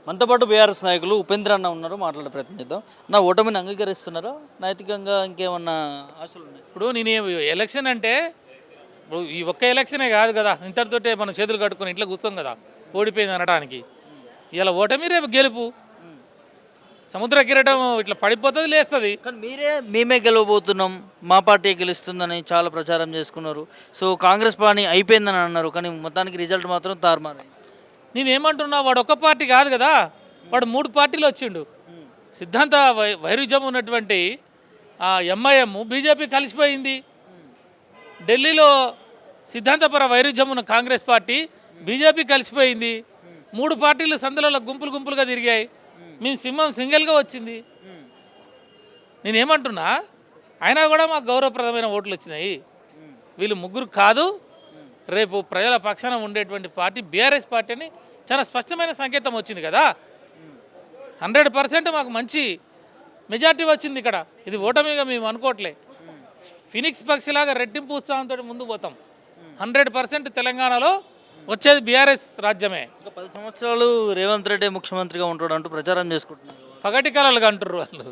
మనతో పాటు బీఆర్ఎస్ నాయకులు ఉపేంద్ర అన్న ఉన్నారు, మాట్లాడే ప్రయత్నం చేద్దాం. నా ఓటమిని అంగీకరిస్తున్నారా? నైతికంగా ఇంకేమన్నా ఆశలు ఉన్నాయి? ఇప్పుడు నేను ఎలక్షన్ అంటే ఇప్పుడు ఈ ఒక్క ఎలక్షనే కాదు కదా, ఇంతటితోటే మనం చేతులు కట్టుకొని ఇంట్లో కూర్చోం కదా ఓడిపోయింది అనడానికి. ఇలా ఓటమి రేపు గెలుపు. సముద్ర కిరీటం ఇట్లా పడిపోతుంది, లేస్తుంది. కానీ మేమే గెలవబోతున్నాం, మా పార్టీ గెలుస్తుందని చాలా ప్రచారం చేసుకున్నారు. సో కాంగ్రెస్ పార్టీ అయిపోయిందని అన్నారు, కానీ మొత్తానికి రిజల్ట్ మాత్రం తారుమారు. నేనేమంటున్నా, వాడు ఒక్క పార్టీ కాదు కదా, వాడు 3 పార్టీలు వచ్చిండు. సిద్ధాంత వైరుధ్యం ఉన్నటువంటి ఎంఐఎం బీజేపీ కలిసిపోయింది. ఢిల్లీలో సిద్ధాంతపర వైరుధ్యం ఉన్న కాంగ్రెస్ పార్టీ బీజేపీ కలిసిపోయింది. 3 పార్టీలు సందులలో గుంపులు గుంపులుగా తిరిగాయి. మేము సింహం సింగిల్గా వచ్చింది. నేనేమంటున్నా, అయినా కూడా మాకు గౌరవప్రదమైన ఓట్లు వచ్చినాయి. వీళ్ళు ముగ్గురు కాదు, రేపు ప్రజల పక్షాన ఉండేటువంటి పార్టీ బీఆర్ఎస్ పార్టీ అని చాలా స్పష్టమైన సంకేతం వచ్చింది కదా. 100% మాకు మంచి మెజార్టీ వచ్చింది ఇక్కడ. ఇది ఓటమిగా మేము అనుకోవట్లే. ఫినిక్స్ పక్షిలాగా రెట్టింపు ఉత్సాహంతో ముందు పోతాం. 100% తెలంగాణలో వచ్చేది బీఆర్ఎస్ రాజ్యమే. 10 సంవత్సరాలు రేవంత్ రెడ్డి ముఖ్యమంత్రిగా ఉంటాడు అంటూ ప్రచారం చేసుకుంటున్నారు. పగటి కళలుగా అంటారు వాళ్ళు.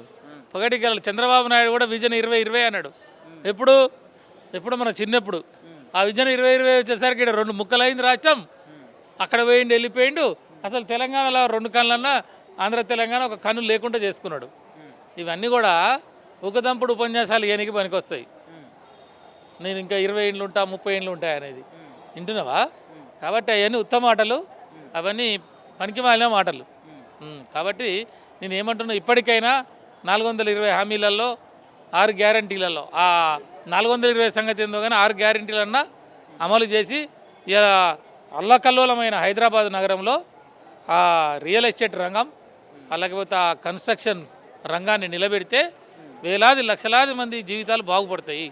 పగటి కళలు. చంద్రబాబు నాయుడు కూడా విజన్ 2020 అన్నాడు. ఎప్పుడు మన చిన్నప్పుడు ఆ విజన్ 2020 వచ్చేసరికి ఇక్కడ 2 ముక్కలైంది రాష్ట్రం. అక్కడ పోయిండు, వెళ్ళిపోయిండు. అసలు తెలంగాణలో 2 కళ్ళన్నా ఆంధ్ర తెలంగాణ ఒక కన్ను లేకుండా చేసుకున్నాడు. ఇవన్నీ కూడా ఊకదంపుడు ఉపన్యాసాలు ఏనికి పనికొస్తాయి. నేను ఇంకా 20 ఏళ్ళు ఉంటా, 30 ఏళ్ళు ఉంటాయి అనేది వింటున్నావా? కాబట్టి అవన్నీ ఉత్తమ మాటలు, అవన్నీ పనికిమాలిన మాటలు. కాబట్టి నేను ఏమంటున్నా, ఇప్పటికైనా 420 హామీలలో 6 గ్యారంటీలలో ఆ 420 సంగతి ఏందో కానీ 6 గ్యారంటీలన్నా అమలు చేసి ఇలా అల్లకల్లోలమైన హైదరాబాద్ నగరంలో ఆ రియల్ ఎస్టేట్ రంగం, లేకపోతే ఆ కన్స్ట్రక్షన్ రంగాన్ని నిలబెడితే వేలాది లక్షలాది మంది జీవితాలు బాగుపడతాయి.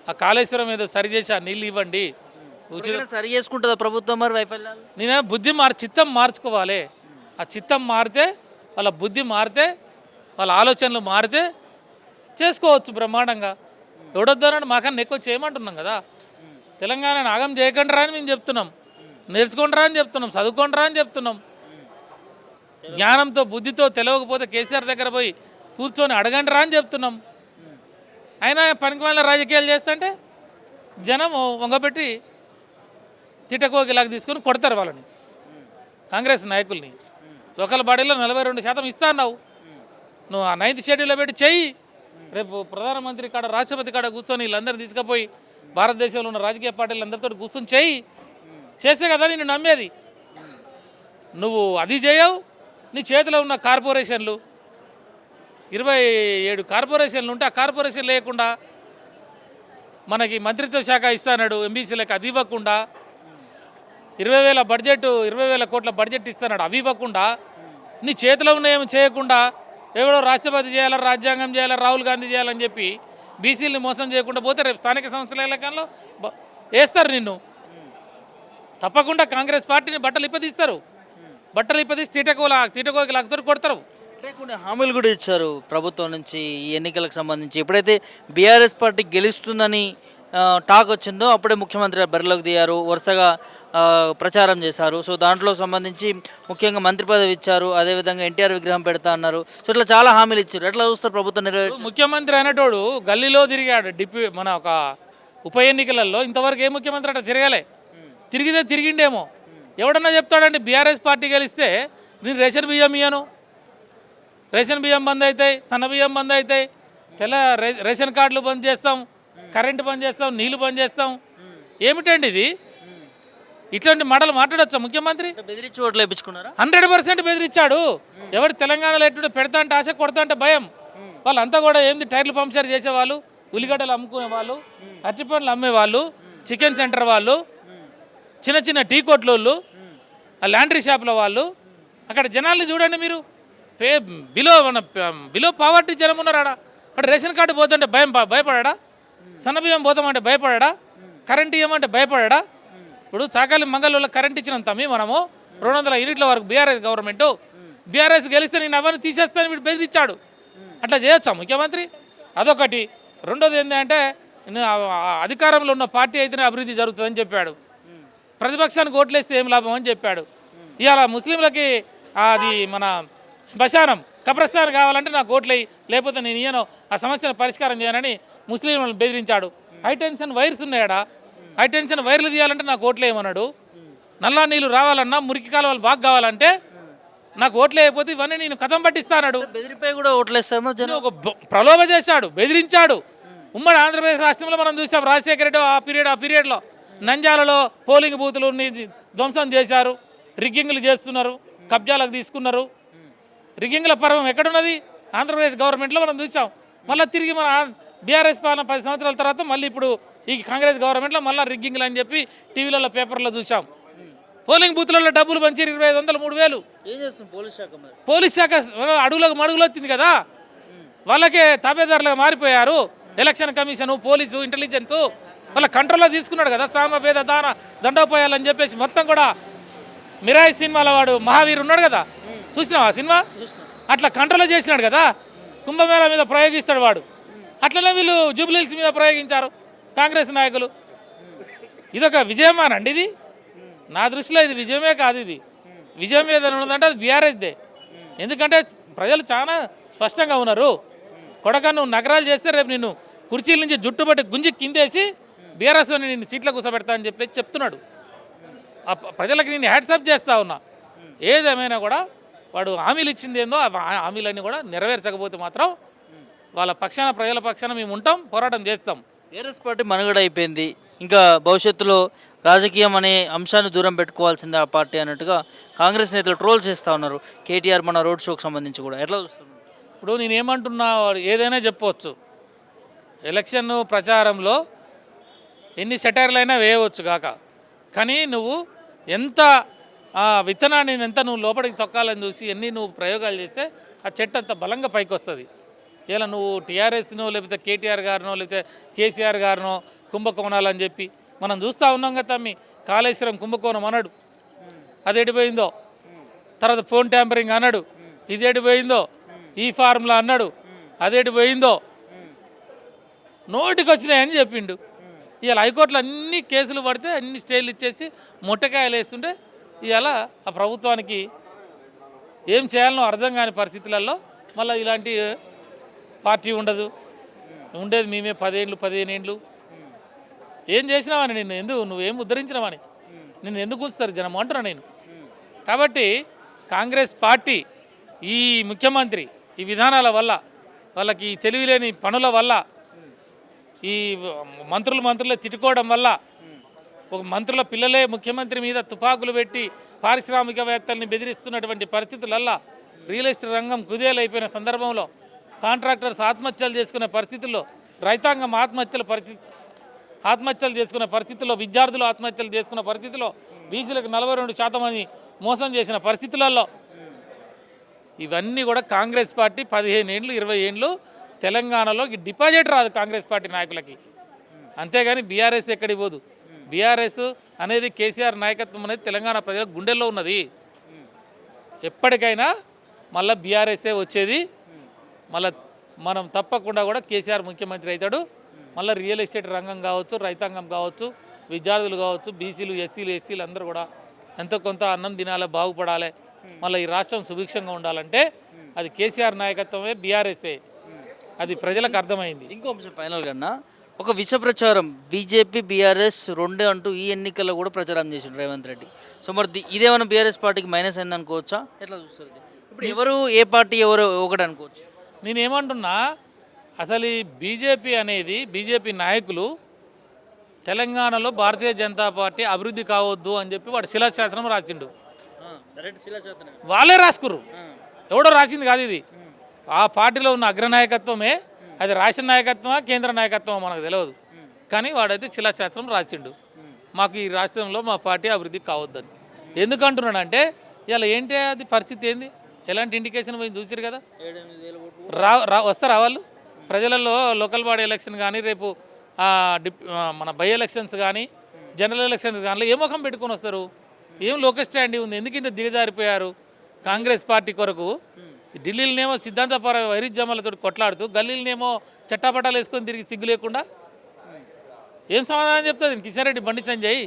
ఆ కాళేశ్వరం ఏదో సరిచేసి ఆ నీళ్ళు ఇవ్వండి. సరి చేసుకుంటుందా ప్రభుత్వం మరి వైఫల్యాలు? నేను చిత్తం మార్చుకోవాలి. ఆ చిత్తం మారితే, వాళ్ళ బుద్ధి మారితే, వాళ్ళ ఆలోచనలు మారితే చేసుకోవచ్చు బ్రహ్మాండంగా. ఎవడొద్దానని మాకన్నా ఎక్కువ చేయమంటున్నాం కదా. తెలంగాణ నాగం చేయకండి రా అని మేము చెప్తున్నాం, నేర్చుకోండి రా అని చెప్తున్నాం, చదువుకోండి రా అని చెప్తున్నాం. జ్ఞానంతో బుద్ధితో తెలియకపోతే కేసీఆర్ దగ్గర పోయి కూర్చొని అడగండి రా అని చెప్తున్నాం. అయినా పనికిమాలిన రాజకీయాలు చేస్తుంటే జనం వంగబెట్టి తిట్టకోగిలాగా తీసుకొని కొడతారు వాళ్ళని, కాంగ్రెస్ నాయకుల్ని. లోకల్ బాడీలో 42% ఇస్తా అన్నావు. నువ్వు ఆ 9th షెడ్యూల్లో పెట్టి చెయ్యి. రేపు ప్రధానమంత్రి కాడ, రాష్ట్రపతి కాడ కూర్చొని వీళ్ళందరినీ తీసుకుపోయి భారతదేశంలో ఉన్న రాజకీయ పార్టీలందరితో కూర్చొని చెయ్యి. చేసే కదా నేను నమ్మేది. నువ్వు అది చేయవు. నీ చేతిలో ఉన్న కార్పొరేషన్లు 27 కార్పొరేషన్లు ఉంటే ఆ కార్పొరేషన్ లేకుండా మనకి మంత్రిత్వ శాఖ ఇస్తాడు ఎంబీసీలకు, అది ఇవ్వకుండా 20,000 కోట్ల బడ్జెట్ ఇస్తున్నాడు, అవి ఇవ్వకుండా నీ చేతిలో ఉన్న ఏమి చేయకుండా ఎవడో రాష్ట్రపతి చేయాలా, రాజ్యాంగం చేయాలా, రాహుల్ గాంధీ చేయాలని చెప్పి బీసీలని మోసం చేయకుండా పోతే రేపు స్థానిక సంస్థల ఎన్నికల్లో వేస్తారు నిన్ను. తప్పకుండా కాంగ్రెస్ పార్టీని బట్టలు ఇప్పదీస్తారు. బట్టలు ఇప్పదీసి తీటకోకి లాగుతారు, కొడతారు. కొన్ని హామీలు కూడా ఇచ్చారు ప్రభుత్వం నుంచి ఈ ఎన్నికలకు సంబంధించి. ఎప్పుడైతే బీఆర్ఎస్ పార్టీ గెలుస్తుందని టాక్ వచ్చిందో అప్పుడే ముఖ్యమంత్రి బరిలోకి దిగారు, వరుసగా ప్రచారం చేశారు. సో దాంట్లో సంబంధించి ముఖ్యంగా మంత్రి పదవి ఇచ్చారు, అదేవిధంగా ఎన్టీఆర్ విగ్రహం పెడతా అన్నారు. సో ఇట్లా చాలా హామీలు ఇచ్చారు. ఎట్లా చూస్తారు ప్రభుత్వం నెరవేర్చి? ముఖ్యమంత్రి అనేటోడు గల్లీలో తిరిగాడు. మన ఒక ఉప ఎన్నికలలో ఇంతవరకు ఏ ముఖ్యమంత్రి అట్లా తిరగలే. తిరిగిండేమో. ఎవడన్నా చెప్తాడండి బీఆర్ఎస్ పార్టీ గెలిస్తే నేను రేషన్ బియ్యం ఇయ్యను, రేషన్ బియ్యం బంద్ అవుతాయి, సన్న బియ్యం బంద్ అవుతాయి, రేషన్ కార్డులు బంద్ చేస్తాం, కరెంటు బంద్ చేస్తాం, నీళ్లు బంద్ చేస్తాం. ఏమిటండి ఇది? ఇట్లాంటి మాటలు మాట్లాడొచ్చా ముఖ్యమంత్రి? బెదిరించి ఓట్లు వేయించుకున్నారా? 100% బెదిరించాడు. ఎవరు తెలంగాణలో ఎటు పెడతా అంటే ఆశ, కొడతా అంటే భయం. వాళ్ళంతా కూడా ఏంది, టైర్లు పంక్చర్ చేసేవాళ్ళు, ఉల్లిగడ్డలు అమ్ముకునే వాళ్ళు, అరటిపండ్లు అమ్మేవాళ్ళు, చికెన్ సెంటర్ వాళ్ళు, చిన్న చిన్న టీ కొట్లోళ్ళు, లాండ్రీ షాపుల వాళ్ళు. అక్కడ జనాల్ని చూడండి మీరు. బిలో పావర్టీ జనం ఉన్నారాడా. అక్కడ రేషన్ కార్డు పోతుంటే భయపడా, సన్నబియ్యం పోతామంటే భయపడా, కరెంట్ ఇవ్వమంటే భయపడా. ఇప్పుడు చాకాలి మంగళూరులో కరెంట్ ఇచ్చినాం తమ్మి మనము 200 యూనిట్ల వరకు బీఆర్ఎస్ గవర్నమెంటు. బీఆర్ఎస్ గెలిస్తే నేను అవన్నీ తీసేస్తాను వీడు బెదిరించాడు. అట్లా చేయొచ్చా ముఖ్యమంత్రి? అదొకటి. రెండోది ఏంటంటే అధికారంలో ఉన్న పార్టీ అయితేనే అభివృద్ధి జరుగుతుందని చెప్పాడు. ప్రతిపక్షానికి ఓట్లేస్తే ఏం లాభం అని చెప్పాడు. ఇవాళ ముస్లింలకి అది మన శ్మశానం కబ్రస్థానం కావాలంటే నాకు ఓట్లేయి, లేకపోతే నేను ఇయ్యను, ఆ సమస్యను పరిష్కారం చేయనని ముస్లింలను బెదిరించాడు. హైటెన్షన్ వైర్స్ ఉన్నాయడా, హైటెన్షన్ వైర్లు తీయాలంటే నాకు ఓట్లేయమన్నాడు. నల్లా నీళ్ళు రావాలన్నా, మురికి కాలువలు బాగా కావాలంటే నాకు ఓట్లు వేయకపోతే ఇవన్నీ నేను కథం పట్టిస్తాడు. బెదిరిపై కూడా ఓట్లేస్తామో జనం. ఒక ప్రలోభ చేశాడు, బెదిరించాడు. ఉమ్మడి ఆంధ్రప్రదేశ్ రాష్ట్రంలో మనం చూసాం, రాజశేఖర రెడ్డి ఆ పీరియడ్లో నంద్యాలలో పోలింగ్ బూతులు ధ్వంసం చేశారు, రిగ్గింగ్లు చేస్తున్నారు, కబ్జాలకు తీసుకున్నారు. రిగ్గింగ్ల పర్వం ఎక్కడున్నది? ఆంధ్రప్రదేశ్ గవర్నమెంట్లో మనం చూసాం. మళ్ళీ తిరిగి మన బీఆర్ఎస్ పాలన 10 సంవత్సరాల తర్వాత మళ్ళీ ఇప్పుడు ఈ కాంగ్రెస్ గవర్నమెంట్లో మళ్ళీ రిగ్గింగ్లు అని చెప్పి టీవీలలో పేపర్లో చూసాం. పోలింగ్ బూత్లలో డబ్బులు పంచి 2500 3000. ఏం చేస్తుంది పోలీస్ శాఖ మరి? పోలీస్ శాఖ అడుగులకు మడుగులు వచ్చింది కదా, వాళ్ళకే తాబేదారులుగా మారిపోయారు. ఎలక్షన్ కమిషను, పోలీసు, ఇంటెలిజెన్స్ వాళ్ళ కంట్రోల్లో తీసుకున్నాడు కదా. సామభేద దాన దండోపాయాలని చెప్పేసి మొత్తం కూడా మిరాయి సినిమాలో వాడు మహావీర్ ఉన్నాడు కదా, చూసినావా ఆ సినిమా? అట్లా కంట్రోల్లో చేసినాడు కదా. కుంభమేళా మీద ప్రయోగిస్తాడు వాడు. అట్లనే వీళ్ళు జూబ్లీహిల్స్ మీద ప్రయోగించారు కాంగ్రెస్ నాయకులు. ఇదొక విజయమానండి ఇది? నా దృష్టిలో ఇది విజయమే కాదు. ఇది విజయం ఏదైనా ఉన్నదంటే అది బీఆర్ఎస్దే. ఎందుకంటే ప్రజలు చాలా స్పష్టంగా ఉన్నారు. కొడక నువ్వు నగరాలు చేస్తే రేపు నిన్ను కుర్చీల నుంచి జుట్టు బట్టి గుంజి కిందేసి బీఆర్ఎస్ని నిన్ను సీట్లో కూర్చోబెడతా అని చెప్పి చెప్తున్నాడు. ప్రజలకు నేను హ్యాట్సప్ చేస్తా ఉన్నా. ఏదేమైనా కూడా వాడు హామీలు ఇచ్చింది ఏందో ఆ హామీలన్నీ కూడా నెరవేర్చకపోతే మాత్రం వాళ్ళ పక్షాన, ప్రజల పక్షాన మేము ఉంటాం, పోరాటం చేస్తాం. బీఆర్ఎస్ పార్టీ మనుగడ అయిపోయింది, ఇంకా భవిష్యత్తులో రాజకీయం అనే అంశాన్ని దూరం పెట్టుకోవాల్సిందే ఆ పార్టీ అన్నట్టుగా కాంగ్రెస్ నేతలు ట్రోల్స్ చేస్తూ ఉన్నారు. కేటీఆర్ మన రోడ్ షోకి సంబంధించి కూడా ఎట్లా చూస్తున్నారు? ఇప్పుడు నేనేమంటున్నా, ఏదైనా చెప్పవచ్చు. ఎలక్షన్ ప్రచారంలో ఎన్ని సెటైర్లైనా వేయవచ్చు కాక, కానీ నువ్వు ఎంత విత్తనాన్ని ఎంత నువ్వు లోపలికి తొక్కాలని చూసి ఎన్ని నువ్వు ప్రయోగాలు చేస్తే ఆ చెట్టు అంత బలంగా పైకి వస్తుంది. ఇలా నువ్వు టీఆర్ఎస్నో లేకపోతే కేటీఆర్ గారినో లేకపోతే కేసీఆర్ గారినో కుంభకోణాలని చెప్పి మనం చూస్తూ ఉన్నాం కదా. తమ్మి కాళేశ్వరం కుంభకోణం అన్నాడు, అది ఎడిపోయిందో. తర్వాత ఫోన్ ట్యాంపరింగ్ అన్నాడు, ఇది ఎడిపోయిందో. ఈ ఫార్ములా అన్నాడు, అది ఎడిపోయిందో. నోటికి వచ్చినాయని చెప్పిండు. ఇవాళ హైకోర్టులో అన్ని కేసులు పడితే అన్ని స్టేలు ఇచ్చేసి మొట్టకాయలు వేస్తుంటే ఇవాళ ఆ ప్రభుత్వానికి ఏం చేయాలనో అర్థం కాని పరిస్థితులలో మళ్ళీ ఇలాంటి పార్టీ ఉండదు. ఉండేది మేమే 10 ఏళ్ళు 15 ఏళ్ళు. ఏం చేసినావని నువ్వేం ఉద్ధరించినావని నిన్ను ఎందుకు ఉంచుతారు జనం అంటున్నా నేను. కాబట్టి కాంగ్రెస్ పార్టీ ఈ ముఖ్యమంత్రి ఈ విధానాల వల్ల, వాళ్ళకి తెలివిలేని పనుల వల్ల, ఈ మంత్రులే తిట్టుకోవడం వల్ల, ఒక మంత్రుల పిల్లలే ముఖ్యమంత్రి మీద తుపాకులు పెట్టి పారిశ్రామికవేత్తల్ని బెదిరిస్తున్నటువంటి పరిస్థితులల్లా, రియల్ ఎస్టేట్ రంగం కుదేలైపోయిన సందర్భంలో, కాంట్రాక్టర్స్ ఆత్మహత్యలు చేసుకునే పరిస్థితుల్లో, రైతాంగం ఆత్మహత్యలు చేసుకునే పరిస్థితుల్లో, విద్యార్థులు ఆత్మహత్యలు చేసుకున్న పరిస్థితుల్లో, బీసీలకు 42% అని మోసం చేసిన పరిస్థితులలో ఇవన్నీ కూడా కాంగ్రెస్ పార్టీ 15 ఏళ్ళు 20 ఏళ్ళు తెలంగాణలో డిపాజిట్ రాదు కాంగ్రెస్ పార్టీ నాయకులకి. అంతేగాని బీఆర్ఎస్ ఎక్కడికి పోదు. బీఆర్ఎస్ అనేది కేసీఆర్ నాయకత్వం అనేది తెలంగాణ ప్రజల గుండెల్లో ఉన్నది. ఎప్పటికైనా మళ్ళీ బీఆర్ఎస్ఏ వచ్చేది. మళ్ళీ మనం తప్పకుండా కూడా కేసీఆర్ ముఖ్యమంత్రి అవుతాడు. మళ్ళీ రియల్ ఎస్టేట్ రంగం కావచ్చు, రైతాంగం కావచ్చు, విద్యార్థులు కావచ్చు, బీసీలు ఎస్సీలు ఎస్టీలు అందరూ కూడా ఎంతో కొంత అన్నం తినాలి, బాగుపడాలి. మళ్ళీ ఈ రాష్ట్రం సుభిక్షంగా ఉండాలంటే అది కేసీఆర్ నాయకత్వమే, బీఆర్ఎస్ఏ. అది ప్రజలకు అర్థమైంది. ఇంకో అంశం ఫైనల్ కన్నా, ఒక విష ప్రచారం బీజేపీ బీఆర్ఎస్ రెండే అంటూ ఈ ఎన్నికల్లో కూడా ప్రచారం చేసిండు రేవంత్ రెడ్డి. సో మరి ఇదేమైనా బీఆర్ఎస్ పార్టీకి మైనస్ అయింది అనుకోవచ్చా? ఎట్లా చూస్తారు? ఇప్పుడు ఎవరు ఏ పార్టీ ఎవరు ఒకటి అనుకోవచ్చు. నేనేమంటున్నా, అసలు ఈ బీజేపీ అనేది, బీజేపీ నాయకులు తెలంగాణలో భారతీయ జనతా పార్టీ అభివృద్ధి కావద్దు అని చెప్పి వాడు శిలాశాసనం రాసిండు. వాళ్ళే రాసుకుర్రు, ఎవడో రాసింది కాదు ఇది. ఆ పార్టీలో ఉన్న అగ్రనాయకత్వమే, అది రాష్ట్ర నాయకత్వమా కేంద్ర నాయకత్వమా మనకు తెలియదు, కానీ వాడైతే శిలాశాస్త్రం రాసిండు, మాకు ఈ రాష్ట్రంలో మా పార్టీ అభివృద్ధి కావద్దని. ఎందుకంటున్నాడంటే ఇలా ఏంటి అది పరిస్థితి ఏంది, ఎలాంటి ఇండికేషన్ పోయి చూసారు కదా. వస్తారా వాళ్ళు ప్రజలలో? లోకల్ బాడీ ఎలక్షన్ కానీ, రేపు మన బై ఎలక్షన్స్ కానీ, జనరల్ ఎలక్షన్స్ కానీ ఏ ముఖం పెట్టుకొని వస్తారు? ఏం లోకల్ స్టాండ్ ఉంది? ఎందుకు ఇంత దిగజారిపోయారు కాంగ్రెస్ పార్టీ కొరకు? ఢిల్లీలోనేమో సిద్ధాంతపర వైరుధ్యమాలతో కొట్లాడుతూ, గల్లీలనేమో చట్టాపట్టాలు వేసుకొని తిరిగి సిగ్గు లేకుండా ఏం సమాధానం చెప్తుంది కిషన్ రెడ్డి, బండి సంజయ్?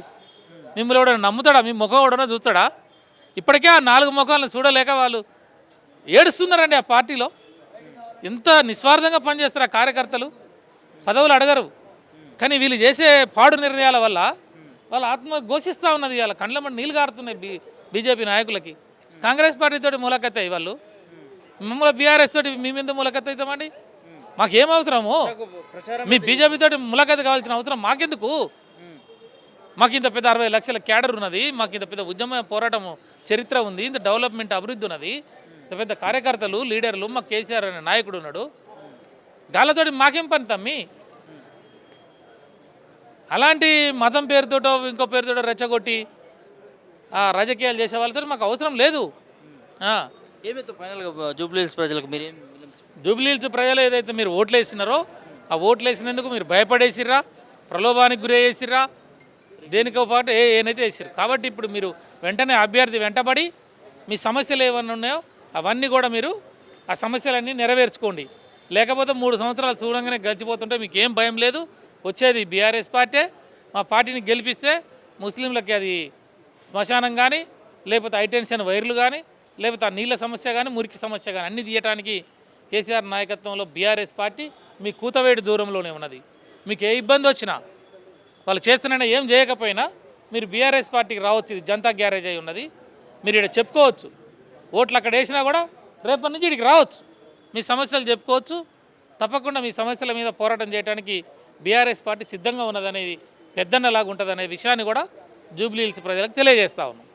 మిమ్మల్ని ఎవడన్నా నమ్ముతాడా? మీ ముఖం ఎవడన్నా చూస్తాడా? ఇప్పటికే ఆ 4 ముఖాలను చూడలేక వాళ్ళు ఏడుస్తున్నారండి. ఆ పార్టీలో ఎంత నిస్వార్థంగా పనిచేస్తారు ఆ కార్యకర్తలు, పదవులు అడగరు. కానీ వీళ్ళు చేసే పాడు నిర్ణయాల వల్ల వాళ్ళ ఆత్మ ఘోషిస్తూ ఉన్నది. వాళ్ళ కండ్ల నీళ్ళు కారుతున్నాయి బీజేపీ నాయకులకి. కాంగ్రెస్ పార్టీతోటి ములాఖత్ అయ్యి వాళ్ళు మమ్మల్ని బీఆర్ఎస్ తోటి మీ మీద ములాఖత్ అవుతామండి. మాకేం అవసరము? మీ బీజేపీ తోటి ములాఖత్ కావాల్సిన అవసరం మాకెందుకు? మాకు ఇంత పెద్ద 60 లక్షల క్యాడర్ ఉన్నది, మాకు ఇంత పెద్ద ఉద్యమ పోరాటం చరిత్ర ఉంది, ఇంత డెవలప్మెంట్ అభివృద్ధి ఉన్నది, ఇంత పెద్ద కార్యకర్తలు లీడర్లు, మాకు కేసీఆర్ అనే నాయకుడు ఉన్నాడు. గాళ్ళతోటి మాకేం పని తమ్మి? అలాంటి మతం పేరుతోటో ఇంకో పేరుతోటో రెచ్చగొట్టి రాజకీయాలు చేసే వాళ్ళతో మాకు అవసరం లేదు. ఏమైతే ఫైనల్గా జూబ్లీహిల్స్ ప్రజలకు మీరు జూబ్లీహిల్స్ ప్రజలు ఏదైతే మీరు ఓట్లు వేసినారో ఆ ఓట్లు వేసినందుకు మీరు భయపడేసిర్రా, ప్రలోభానికి గురి చేసిర్రా, దేనికో పాటు ఏనైతే వేసిర్రు. కాబట్టి ఇప్పుడు మీరు వెంటనే అభ్యర్థి వెంటబడి మీ సమస్యలు ఏమన్నా ఉన్నాయో అవన్నీ కూడా మీరు ఆ సమస్యలన్నీ నెరవేర్చుకోండి. లేకపోతే 3 సంవత్సరాలు చూడంగానే గడిచిపోతుంటే మీకు ఏం భయం లేదు. వచ్చేది బీఆర్ఎస్ పార్టీ. మా పార్టీని గెలిపిస్తే ముస్లింలకి అది శ్మశానం కానీ, లేకపోతే హైటెన్షన్ వైర్లు కానీ, లేకపోతే ఆ నీళ్ళ సమస్య కానీ, మురికి సమస్య కానీ అన్నీ తీయటానికి కేసీఆర్ నాయకత్వంలో బీఆర్ఎస్ పార్టీ మీ కూతవేడి దూరంలోనే ఉన్నది. మీకు ఏ ఇబ్బంది వచ్చినా వాళ్ళు చేస్తున్నా ఏం చేయకపోయినా మీరు బీఆర్ఎస్ పార్టీకి రావచ్చు. ఇది జనతా గ్యారేజ్ అయి ఉన్నది. మీరు ఇక్కడ చెప్పుకోవచ్చు. ఓట్లు అక్కడ వేసినా కూడా రేపటి నుంచి ఇక్కడికి రావచ్చు, మీ సమస్యలు చెప్పుకోవచ్చు. తప్పకుండా మీ సమస్యల మీద పోరాటం చేయడానికి బీఆర్ఎస్ పార్టీ సిద్ధంగా ఉన్నదనేది పెద్దన్నలాగా ఉంటుందనే విషయాన్ని కూడా జూబ్లీహిల్స్ ప్రజలకు తెలియజేస్తా ఉన్నాం.